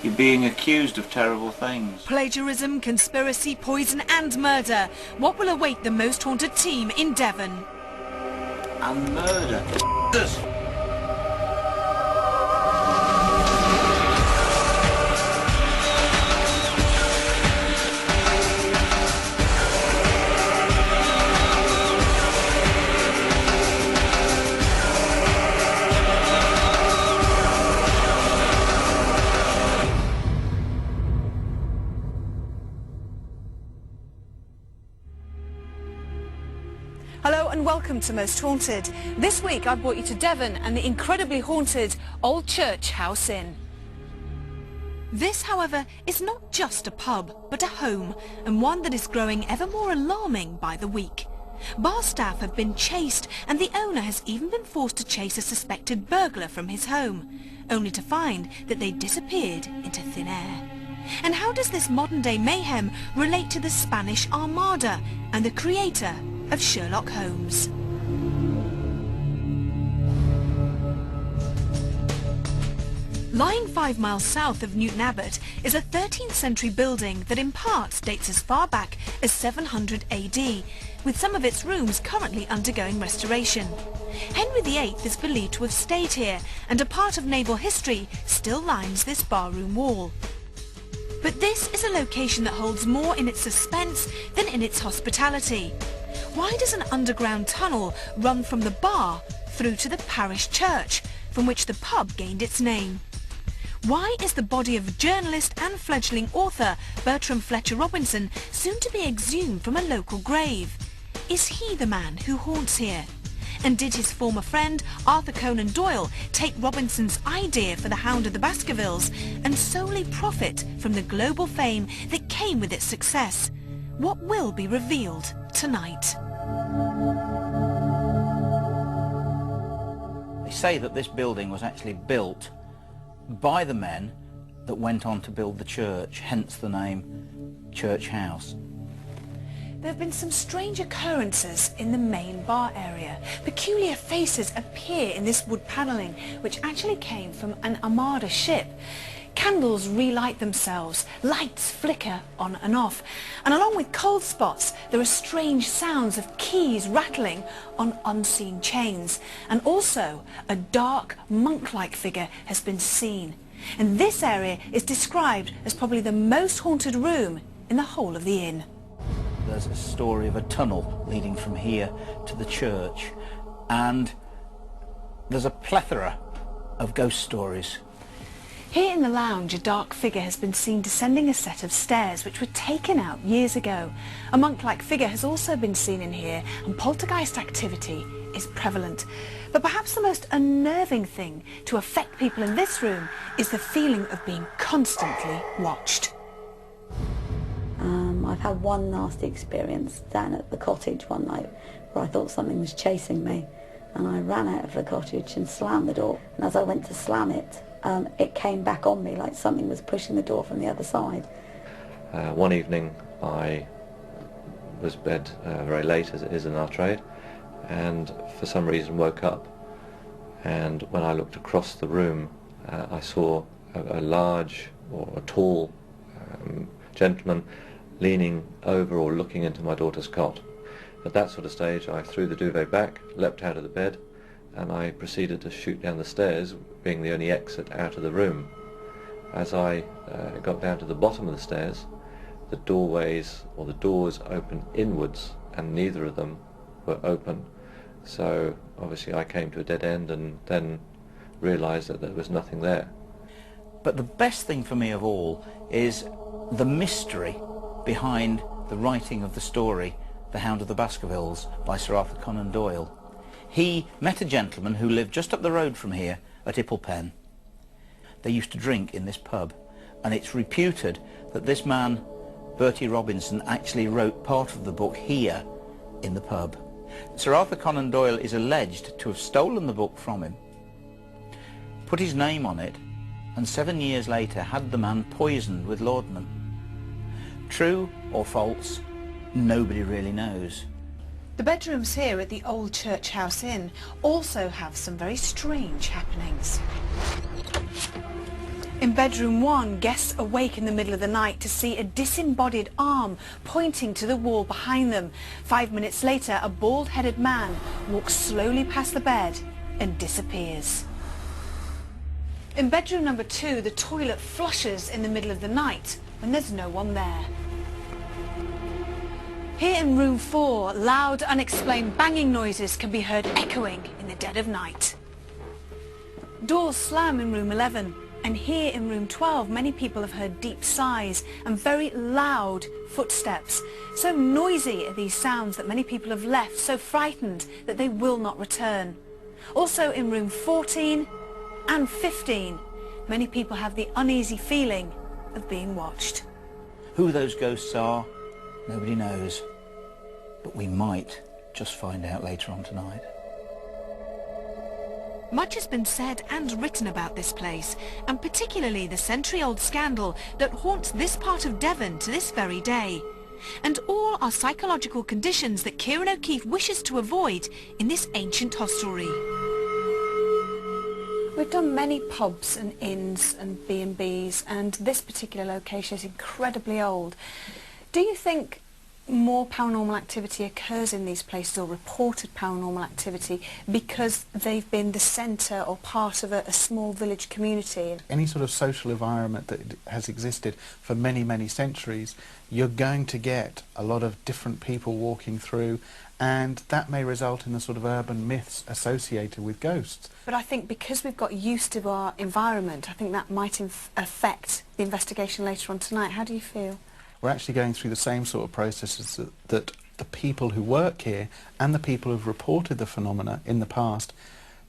You're being accused of terrible things. Plagiarism, conspiracy, poison and murder. What will await the most haunted team in Devon? And murder. Hello and welcome to Most Haunted. This week I brought you to Devon and the incredibly haunted Old Church House Inn. This, however, is not just a pub, but a home, and one that is growing ever more alarming by the week. Bar staff have been chased, and the owner has even been forced to chase a suspected burglar from his home, only to find that they disappeared into thin air. And how does this modern-day mayhem relate to the Spanish Armada and the creator of Sherlock Holmes? Lying 5 miles south of Newton Abbot is a 13th century building that in parts dates as far back as 700 AD, with some of its rooms currently undergoing restoration. Henry VIII is believed to have stayed here, and a part of naval history still lines this barroom wall. But this is a location that holds more in its suspense than in its hospitality. Why does an underground tunnel run from the bar through to the parish church, from which the pub gained its name? Why is the body of journalist and fledgling author Bertram Fletcher Robinson soon to be exhumed from a local grave? Is he the man who haunts here? And did his former friend Arthur Conan Doyle take Robinson's idea for the Hound of the Baskervilles and solely profit from the global fame that came with its success? What will be revealed tonight? They say that this building was actually built by the men that went on to build the church, hence the name Church House. There have been some strange occurrences in the main bar area. Peculiar faces appear in this wood panelling, which actually came from an Armada ship. Candles relight themselves, lights flicker on and off, and along with cold spots there are strange sounds of keys rattling on unseen chains, and also a dark monk-like figure has been seen. And this area is described as probably the most haunted room in the whole of the inn. There's a story of a tunnel leading from here to the church, and there's a plethora of ghost stories. Here in the lounge, a dark figure has been seen descending a set of stairs which were taken out years ago. A monk-like figure has also been seen in here, and poltergeist activity is prevalent. But perhaps the most unnerving thing to affect people in this room is the feeling of being constantly watched. I've had one nasty experience down at the cottage one night where I thought something was chasing me, and I ran out of the cottage and slammed the door, and as I went to slam it, it came back on me like something was pushing the door from the other side. One evening I was in bed very late, as it is in our trade, and for some reason woke up, and when I looked across the room I saw a large or a tall gentleman leaning over or looking into my daughter's cot. At that sort of stage I threw the duvet back, leapt out of the bed, and I proceeded to shoot down the stairs, being the only exit out of the room. As I got down to the bottom of the stairs, the doorways or the doors opened inwards, and neither of them were open. So obviously I came to a dead end and then realised that there was nothing there. But the best thing for me of all is the mystery behind the writing of the story The Hound of the Baskervilles by Sir Arthur Conan Doyle. He met a gentleman who lived just up the road from here at Ipplepen. They used to drink in this pub, and it's reputed that this man, Bertie Robinson, actually wrote part of the book here in the pub. Sir Arthur Conan Doyle is alleged to have stolen the book from him, put his name on it, and 7 years later had the man poisoned with laudanum. True or false, nobody really knows. The bedrooms here at the Old Church House Inn also have some very strange happenings. In bedroom 1, guests awake in the middle of the night to see a disembodied arm pointing to the wall behind them. 5 minutes later, a bald-headed man walks slowly past the bed and disappears. In bedroom number 2, the toilet flushes in the middle of the night when there's no one there. Here in room 4, loud, unexplained banging noises can be heard echoing in the dead of night. Doors slam in room 11. And here in room 12, many people have heard deep sighs and very loud footsteps. So noisy are these sounds that many people have left, so frightened that they will not return. Also in room 14 and 15, many people have the uneasy feeling of being watched. Who those ghosts are, nobody knows. But we might just find out later on tonight. Much has been said and written about this place, and particularly the century-old scandal that haunts this part of Devon to this very day. And all are psychological conditions that Kieran O'Keefe wishes to avoid in this ancient hostelry. We've done many pubs and inns and B&Bs, and this particular location is incredibly old. Do you think more paranormal activity occurs in these places, or reported paranormal activity, because they've been the centre or part of a small village community? Any sort of social environment that has existed for many, many centuries, you're going to get a lot of different people walking through, and that may result in the sort of urban myths associated with ghosts. But I think because we've got used to our environment, I think that might affect the investigation later on tonight. How do you feel? We're actually going through the same sort of processes that the people who work here and the people who've reported the phenomena in the past,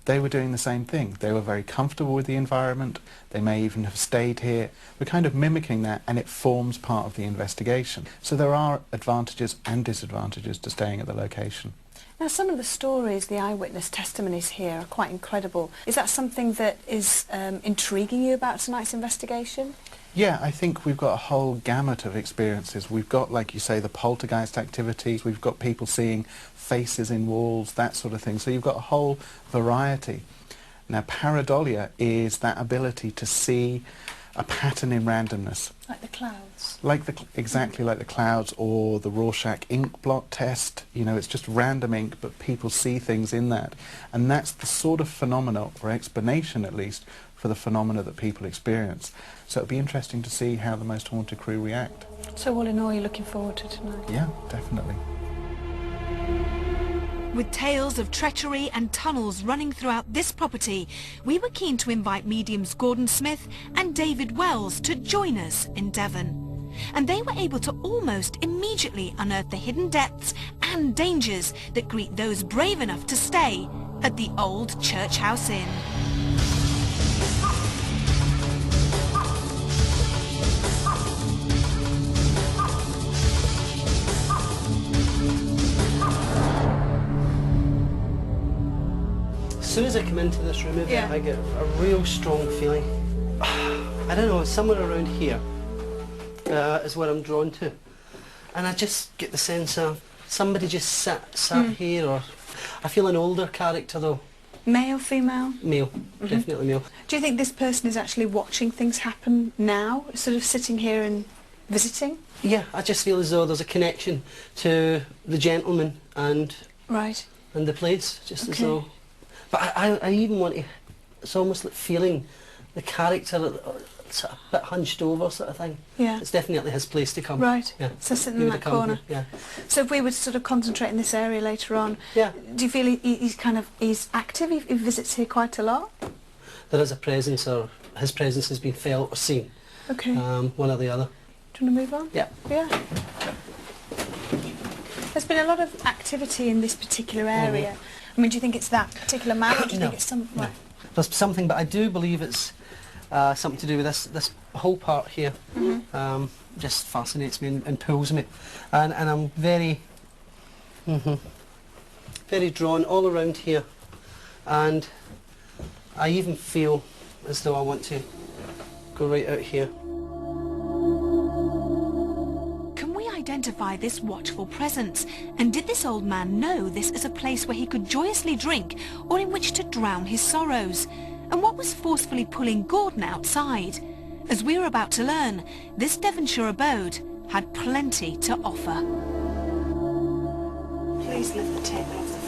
they were doing the same thing. They were very comfortable with the environment. They may even have stayed here. We're kind of mimicking that, and it forms part of the investigation. So there are advantages and disadvantages to staying at the location. Now, some of the stories, the eyewitness testimonies here are quite incredible. Is that something that is intriguing you about tonight's investigation? Yeah, I think we've got a whole gamut of experiences. We've got, like you say, the poltergeist activities. We've got people seeing faces in walls, that sort of thing. So you've got a whole variety. Now, pareidolia is that ability to see a pattern in randomness. Like the clouds? Exactly like the clouds, or the Rorschach ink blot test. You know, it's just random ink, but people see things in that. And that's the sort of phenomena, or explanation at least, for the phenomena that people experience. So it'll be interesting to see how the Most Haunted crew react. So all in all, you're looking forward to tonight? Yeah, definitely. With tales of treachery and tunnels running throughout this property, we were keen to invite mediums Gordon Smith and David Wells to join us in Devon. And they were able to almost immediately unearth the hidden depths and dangers that greet those brave enough to stay at the old Church House Inn. As soon as I come into this room, I get a real strong feeling. I don't know, somewhere around here is where I'm drawn to. And I just get the sense of somebody just sat here, or I feel an older character though. Male, female? Male, definitely male. Do you think this person is actually watching things happen now, sort of sitting here and visiting? Yeah, I just feel as though there's a connection to the gentleman and the place, just as though. But I even want to, it's almost like feeling the character, sort of a bit hunched over sort of thing. Yeah. It's definitely his place to come. Right. Yeah. So sitting in that corner. Yeah. So if we were to sort of concentrate in this area later on, yeah. Do you feel he's active? He visits here quite a lot? There is a presence, or his presence has been felt or seen. Okay. One or the other. Do you want to move on? Yeah. Yeah. There's been a lot of activity in this particular area. I mean, do you think it's that particular man, or do you think it's some... No. There's something, but I do believe it's something to do with this whole part here. Just fascinates me and pulls me. And I'm very, very drawn all around here. And I even feel as though I want to go right out here. Identify this watchful presence, and did this old man know this as a place where he could joyously drink or in which to drown his sorrows? And what was forcefully pulling Gordon outside? As we were about to learn, this Devonshire abode had plenty to offer. Please lift the tape off the